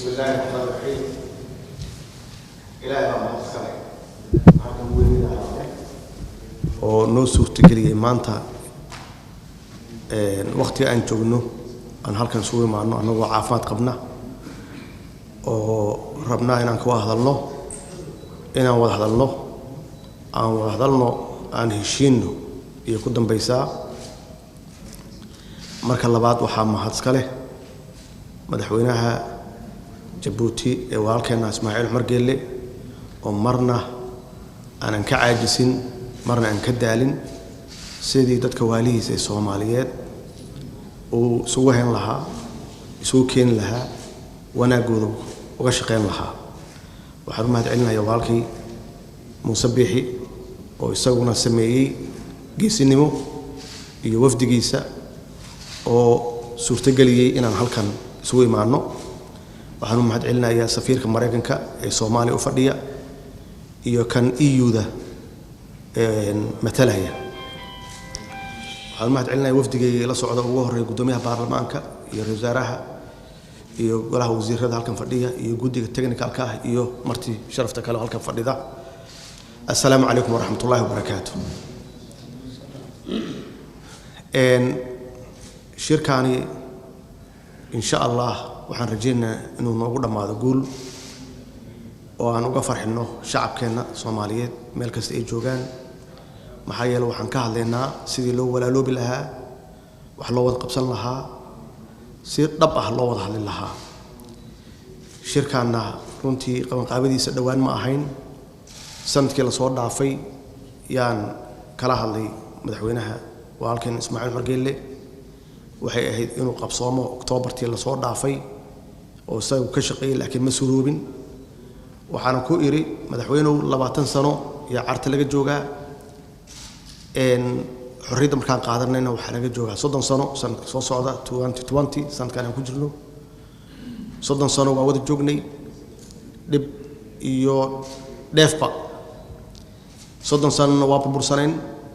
بسم الله الرحمن الرحيم. إلهي ما أذكره. oo noo suurtageliyay maanta waqti aan joogno aan halkan soo imaano anagoo caafimaad qabna oo rabnaa inaan ka wada hadalno aan heshiino iyo ku dambaysaa marka labaad waxaa mahad iska leh madaxweynaha Jabuuti ee walaalkeena Ismaaciil Cumar Geelle oo marna aanan ka caajisin marna aan ka daalin sidii dadka waalihiisa ee Soomaaliyeed oo soo wahan lahaa soo keen lahaa wanaagooda uga shaqeyn lahaa waxaan mahad celinayaa walaalkii Muuse Biixi oo isaguna sameeyay geesinimo iyo wafdigiisa oo suurtageliyay inaan halkan isugu imaano waxaan mahad celinayaa safiirka Mareykanka ee Soomaaliya u fadhiya iyo kan EU-da matalaya waxaan mahad celinayaa wafdigii la socda ugu horeeyay gudoomiyaha baarlamaanka iyo wasaaraha iyo golaha wasiirada halkan fadhiya iyo guddiga technical-ka iyo marti sharafta kale halkan fadhida السلام عليكم ورحمة الله وبركاته. شركاني إن شاء الله وحن رجينا إنه نقول ما تقول وأنا أقفر إنه شعب كنا صوماليات ملك استيجوجان محيل وحن كهلنا سيد لو ولا لو بلها وحلوة قبصنا لها سيد ربح حلوة لها شركاننا كنتي قابلي سدوان ما أهين sanadkii la soo dhaafay yaan kala hadlay madaxweynaha walaalkeen Ismaaciil Cumar Geelle waxay ahayd inuu qabsoomo Oktoobartii la soo dhaafay oo isagu ka shaqeeyay laakiin ma suroobin waxaan ku iri madaxweynuhu 20 sano ya carta laga joogaa xorriyadda markaan qaadanayna waxa laga joogaa 30 sano sanadka soo socda 2020 sanadkan aan ku jirno 30 sano waa wada joognay dib iyo dheefba 30 sano waa burbursaneen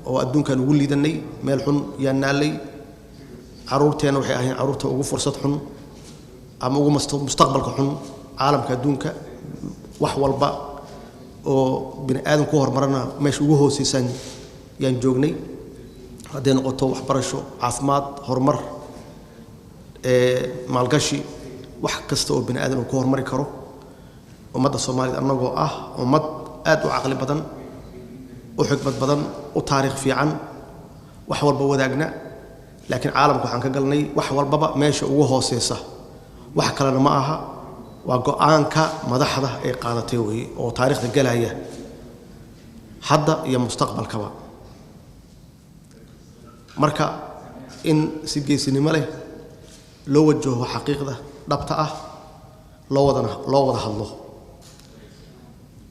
oo adduunkan ugu liidanay meel xun yaan naalay caruurteena waxay ahayn caruurta ugu fursad xun ama ugu mustaqbalka xun caalamka adduunka wax walba oo bini aadan ku hormarana meesha ugu hooseysan yaan joognay haddii noqoto waxbarasho caafimaad horumar maalgashi wax kasta oo bini aadan uu ku hormari karo ummadda Soomaaliyeed anagoo ah ummad aad u aqli badan u xigmad badan u taariikh fiican wax walba wadaagna laakiin caalamku waxaan ka galnay wax walbaba meesha ugu hooseysa wax kale ma aha waa go'aanka madaxda ay qaadatay way oo taariikhda galaya hadda iyo mustaqbalkaba marka in si geesinimo leh loo wajaho xaqiiqda dhabta ah loo wada hadlo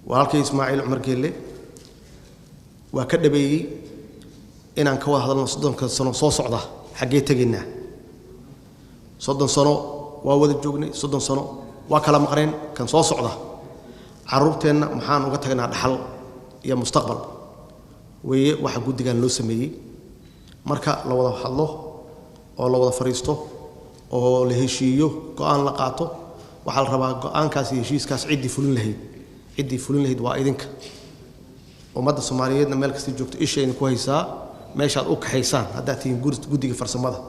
walaalkay Ismaaciil Cumar Geelle waa ka dhabeeyay inaan ka wada hadalno 30 sano soo socda xagee tageynaa 30 sano waa wada joognay 30 sano waa kala maqreen kan soo socda caruurteena maxaan uga tagnaa dhaxal iyo mustaqbal weeye waxa guddigan loo sameeyay marka la wada hadlo oo la wada fariisto oo la heshiiyo go'aan la qaato waxa la rabaa go'aankaas iyo heshiiskaas ciddii fulin lahayd waa idinka ummadda Soomaaliyeedna meel kasta joogto ishayna ku haysaa meeshaad u kaxaysaan haddaad tihiin guddiga farsamada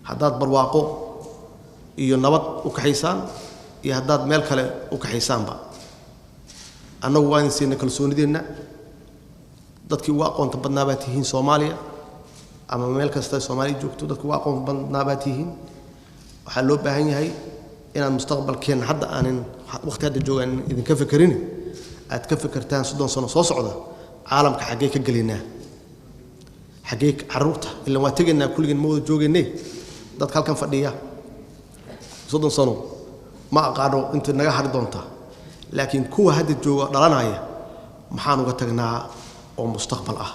haddaad barwaaqo iyo nabad u kaxaysaan iyo haddaad meel kale u kaxaysaanba annagu waan siinay kalsoonideenna dadkii ugu aqoonta badnaa baa tihiin Soomaaliya ama meel kasta Soomaaliya joogto dadkii ugu aqoonta badnaa baa tihiin waxaa loo baahan yahay inaan mustaqbalkeen hadda aanin waqti hadda joogan idinka fikirin aad ka fikirtaan 30 sano soo socda caalamka xagee ka galinaa xagee caruurta ilaa waa tageynaa kulligeen ma wada joogeynay dad halkan fadhiya 30 sano ma aqaano inta naga hari doonta laakiin kuwa hadda jooga dhalanaya maxaan uga tagnaa oo mustaqbal ah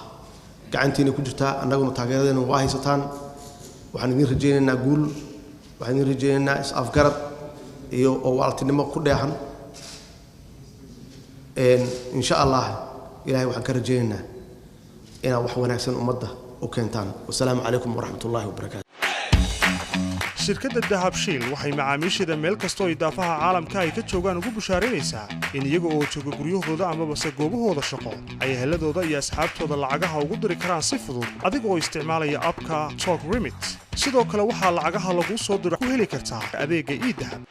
gacantiina ku jirtaa annaguna taageeradeena waa haysataan waxaan idin rajaynaynaa guul waxaan idin rajaynaynaa is-afgarad iyo oo walaaltinimo ku dheehan إن شاء الله إلهي وحكر جينا إنا وحونا أحسن أمضة وكنتان والسلام عليكم ورحمة الله وبركاته. shirkadda Dahab Shiil waxay macaamiisheeda meel kasta oo idaafaha caalamka ay ka joogaan ugu bushaaraynaysaa in iyaga oo jooga guryahooda amaba goobahooda shaqo ay heladooda iyo asxaabtooda lacagaha ugu diri karaan si fudud adiga oo isticmaalaya abka Talk Remit sidoo kale waxaa lacagaha lagu soo diro ku heli kartaa adeegga e-Dahab